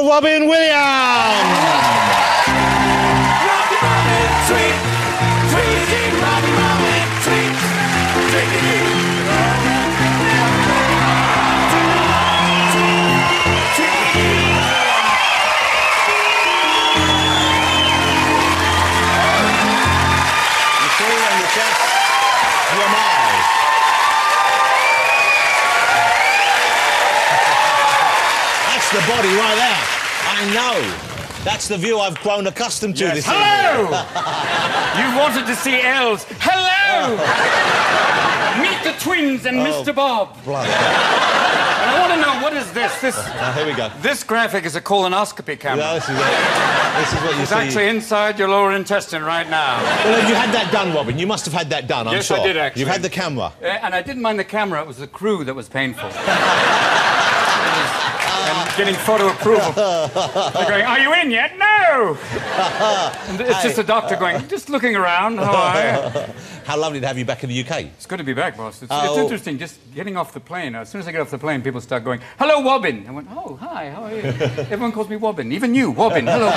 Robin Williams! That's the body right there. I know. That's the view I've grown accustomed to this evening. Hello! You wanted to see Els. Hello! Meet the twins and Mr. Bob. Bloody. And I want to know, what is this? Here we go. This graphic is a colonoscopy camera. Yeah, this is it. This is what you It's see. actually inside your lower intestine right now. Well, have you had that done, Robin? You must have had that done, I'm sure. Yes, I did, actually. You've had the camera. And I didn't mind the camera, it was the crew that was painful. And getting photo approval. They're going, are you in yet? No! And it's just a doctor going, just looking around, how are you? How lovely to have you back in the UK. It's good to be back, boss. It's interesting, just getting off the plane. As soon as I get off the plane, people start going, hello, Wobbin. I went, oh, hi, how are you? Everyone calls me Wobbin, even you, Wobbin, hello.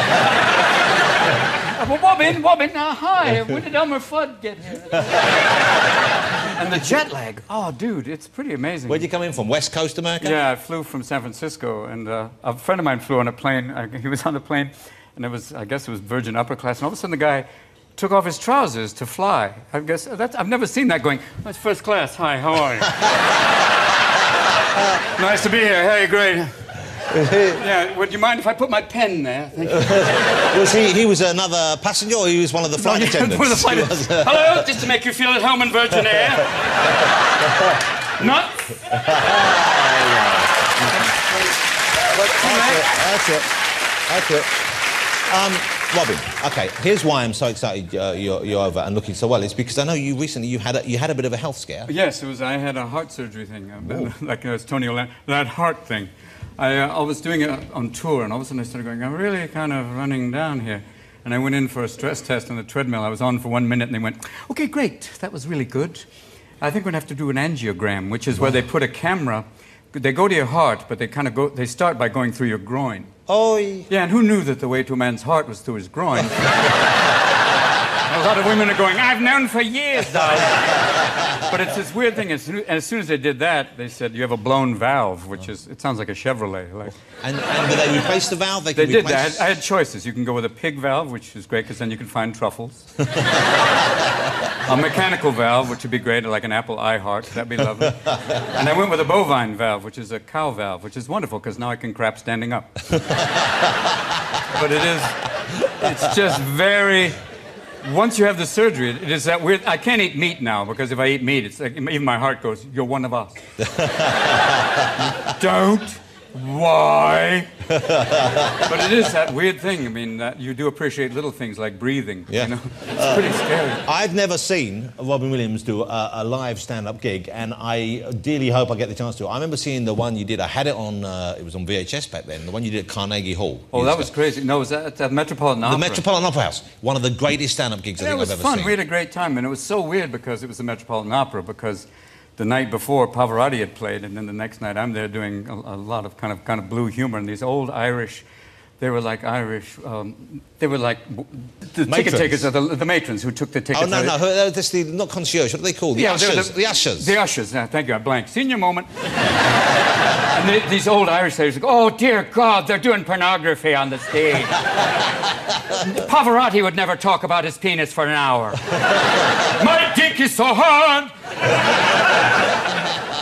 Well, Wobbin, hi. When did Elmer Fudd get here? And the jet lag, oh, dude, it's pretty amazing. Where'd you come in from? West Coast America? Yeah, I flew from San Francisco, and a friend of mine flew on a plane. He was on the plane, and I guess it was Virgin upper class, and all of a sudden the guy took off his trousers to fly. I guess I've never seen that going, that's first class, hi, how are you? Nice to be here, hey, great. Yeah, would you mind if I put my pen there? Thank you. Was he was another passenger, or he was one of the flight attendants? One of the flight attendants. Hello, just to make you feel at home in Virgin Air. Not. That's it. Robin, okay, here's why I'm so excited you're over and looking so well. It's because I know you recently you had a bit of a health scare. Yes, I had a heart surgery thing, like it's Tony Orlando, that heart thing. I was doing it on tour, and all of a sudden I started going, I'm really kind of running down here. And I went in for a stress test on the treadmill. I was on for 1 minute, and they went, okay, great, that was really good. I think we're going to have to do an angiogram, which is where they put a camera. They go to your heart, but they start by going through your groin. Oh. Yeah, and who knew that the way to a man's heart was through his groin? A lot of women are going, I've known for years, darling. But it's this weird thing. As soon as they did that, they said, you have a blown valve, which is, it sounds like a Chevrolet. Like. And did they replace the valve? They did that. I had choices. You can go with a pig valve, which is great, because then you can find truffles. A mechanical valve, which would be great, like an Apple iHeart. That'd be lovely. And I went with a bovine valve, which is a cow valve, which is wonderful, because now I can crap standing up. But it's just very... Once you have the surgery, it is that weird... I can't eat meat now, because if I eat meat, it's like, even my heart goes, you're one of us. Don't. Why? But it is that weird thing. I mean, you do appreciate little things like breathing. Yeah. You know? It's pretty scary. I've never seen Robin Williams do a live stand-up gig, and I dearly hope I get the chance to. I remember seeing the one you did. I had it on, it was on VHS back then, the one you did at Carnegie Hall. Oh, that was crazy. No, it was at the Metropolitan Opera. The Metropolitan Opera House. One of the greatest stand-up gigs I think I've ever seen. It was fun. We had a great time, and it was so weird because it was the Metropolitan Opera, because the night before, Pavarotti had played, and then the next night I'm there doing a lot of kind of blue humor, and these old Irish, they were like Irish, they were like the ticket takers, the matrons who took the tickets. Oh, no, that's the, not concierge, what are they called? The ushers. The ushers. The ushers, thank you, I blanked. Senior moment. And these old Irish ladies go, oh, dear God, they're doing pornography on the stage. Pavarotti would never talk about his penis for an hour. My dick is so hard.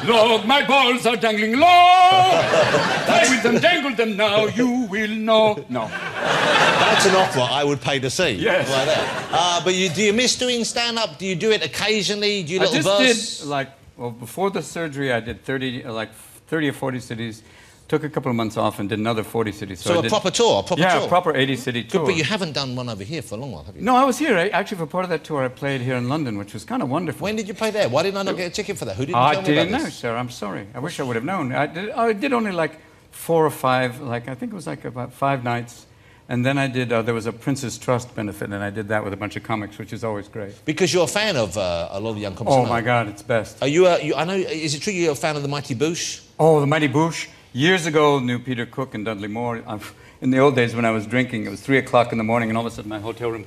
Lord, my balls are dangling low. I will them dangle them now, you will know. No. That's an opera I would pay to see. Yes. Right there. But do you miss doing stand-up? Do you do it occasionally? Do you little I verse? Did, well, before the surgery, I did 30 or 40 cities. Took a couple of months off and did another 40 cities. So a proper tour? Yeah, a proper 80-city tour. But you haven't done one over here for a long while, have you? No, I was here. Actually, for part of that tour, I played here in London, which was kind of wonderful. When did you play there? Why didn't I not get a ticket for that? Who didn't tell me about this? I didn't know, sir. I'm sorry. I wish I would have known. I did only like 4 or 5, I think it was like about 5 nights. And then I did, there was a Prince's Trust benefit, and I did that with a bunch of comics, which is always great. Because you're a fan of a lot of young comics. Oh, my God, it's best. Are you, I know, is it true you're a fan of the Mighty Boosh? Oh, the Mighty Boosh? years ago, knew Peter Cook and Dudley Moore. In the old days when I was drinking, it was 3 o'clock in the morning, and all of a sudden my hotel room,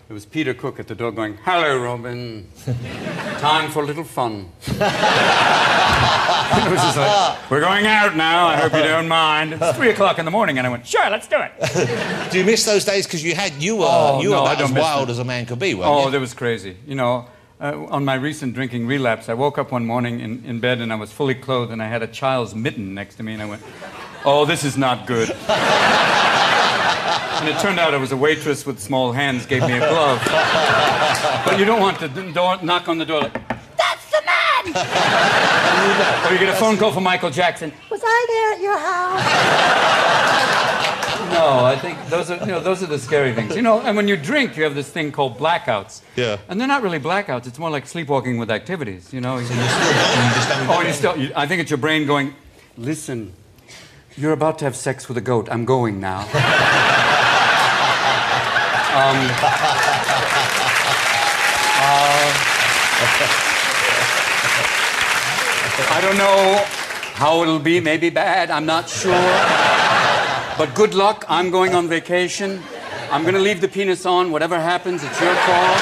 it was Peter Cook at the door going, "Hello, Robin. Time for a little fun." It was just like, "We're going out now. I hope you don't mind." It's 3 o'clock in the morning, and I went, "Sure, let's do it." Do you miss those days? Because you were about as wild as a man could be, weren't you? Oh, that was crazy. You know, on my recent drinking relapse, I woke up one morning in bed, and I was fully clothed, and I had a child's mitten next to me, and I went, "Oh, this is not good." And it turned out I was a waitress with small hands gave me a glove. But you don't want to knock on the door like, "That's the man!" Or you get a phone call from Michael Jackson. "Was I there at your house?" No, I think those are the scary things. You know, and when you drink, you have this thing called blackouts. Yeah. And they're not really blackouts. It's more like sleepwalking with activities, you know. So you still I think it's your brain going, "Listen, you're about to have sex with a goat. I'm going now." I don't know how it'll be, maybe bad, I'm not sure. But good luck, I'm going on vacation. I'm going to leave the penis on, whatever happens, it's your call.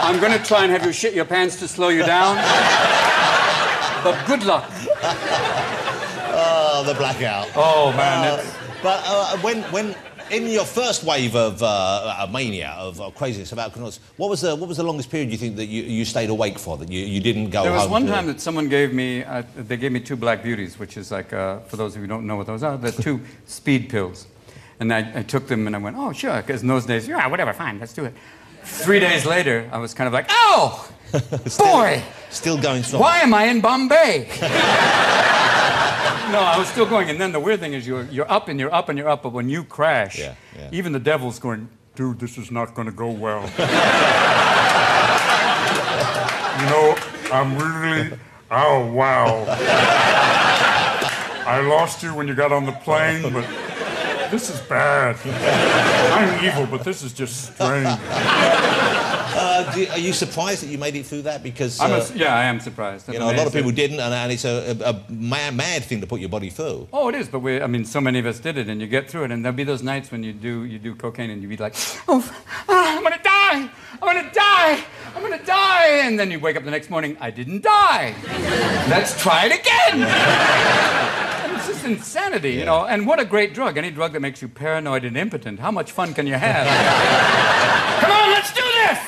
I'm going to try and have you shit your pants to slow you down. But good luck. Oh, the blackout. Oh, man. But when in your first wave of mania, of craziness about canoes, what was the longest period you think that you stayed awake for, that you didn't go home? There was one time that someone gave me, they gave me 2 Black Beauties, which is like, for those of you who don't know what those are, they're 2 speed pills. And I took them and I went, "Oh, sure," because in those days, "Yeah, whatever, fine, let's do it." 3 days later, I was kind of like, "Oh, boy! Still going strong. Why am I in Bombay?" No, I was still going, and then the weird thing is you're up and you're up and you're up, but when you crash, even the devil's going, "Dude, this is not going to go well." "You know, I'm really, oh, wow. I lost you when you got on the plane, but this is bad. I'm evil, but this is just strange." Are you surprised that you made it through that? Because yeah, I am surprised. You know, a lot of people didn't, and it's a mad thing to put your body through. Oh, it is, but I mean, so many of us did it, and you get through it, and there'll be those nights when you do cocaine, and you be like, "Oh, I'm gonna die! I'm gonna die! I'm gonna die!" And then you wake up the next morning, "I didn't die. Let's try it again." And it's just insanity, you know. And what a great drug! Any drug that makes you paranoid and impotent. How much fun can you have? Come on, let's do this!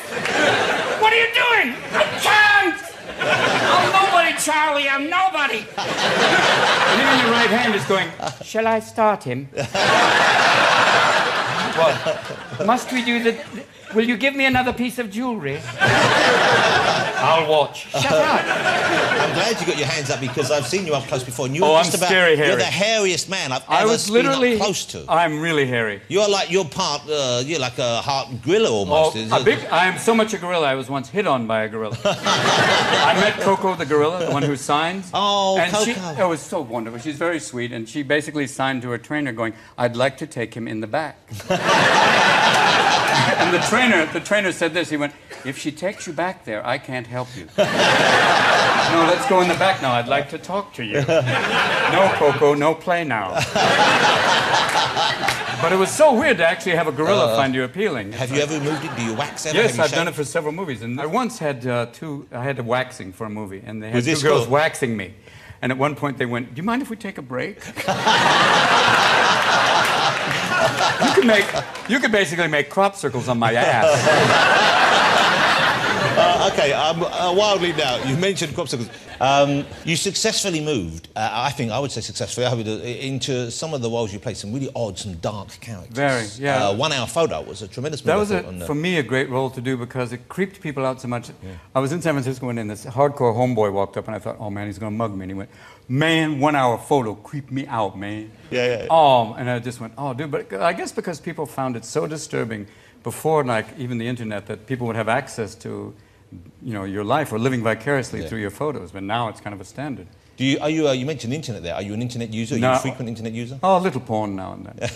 What are you doing? I can't! I'm nobody, Charlie, I'm nobody! And even your right hand is going, "Shall I start him?" What? "Must we do the... Will you give me another piece of jewelry?" "I'll watch." Shut up. I'm glad you got your hands up because I've seen you up close before. And I'm scary hairy. You're the hairiest man I've ever been up close to. I'm really hairy. You're like you're like a part gorilla almost. I am so much a gorilla. I was once hit on by a gorilla. I met Coco the gorilla, the one who signs. Oh, and Coco. It was so wonderful. She's very sweet, and she basically signed to her trainer, going, "I'd like to take him in the back." And the trainer said this. He went, "If she takes you back there, I can't help you." "No, let's go in the back now. I'd like to talk to you." "No, Coco, no play now." But it was so weird to actually have a gorilla find you appealing. Have you ever moved it? Do you wax ever? Yes, I've done it for several movies. And I once had I had a waxing for a movie, and they had 2 girls waxing me. And at one point they went, "Do you mind if we take a break?" You could basically make crop circles on my ass. Okay, wildly now, you mentioned crop circles. You successfully moved, I would say successfully, into some of the roles you played, some really odd, some dark characters. Very, yeah. 1 Hour Photo was a tremendous movie. That was, for me, a great role to do because it creeped people out so much. Yeah. I was in San Francisco and this hardcore homeboy walked up and I thought, "Oh, man, he's going to mug me." And he went, "Man, 1 Hour Photo creeped me out, man." Yeah. Oh, and I just went, "Oh, dude." But I guess because people found it so disturbing before, like, even the internet, that people would have access to, you know, your life or living vicariously through your photos. But now it's kind of a standard. You mentioned the internet there. Are you an internet user? Are you a frequent internet user? Oh, a little porn now and then.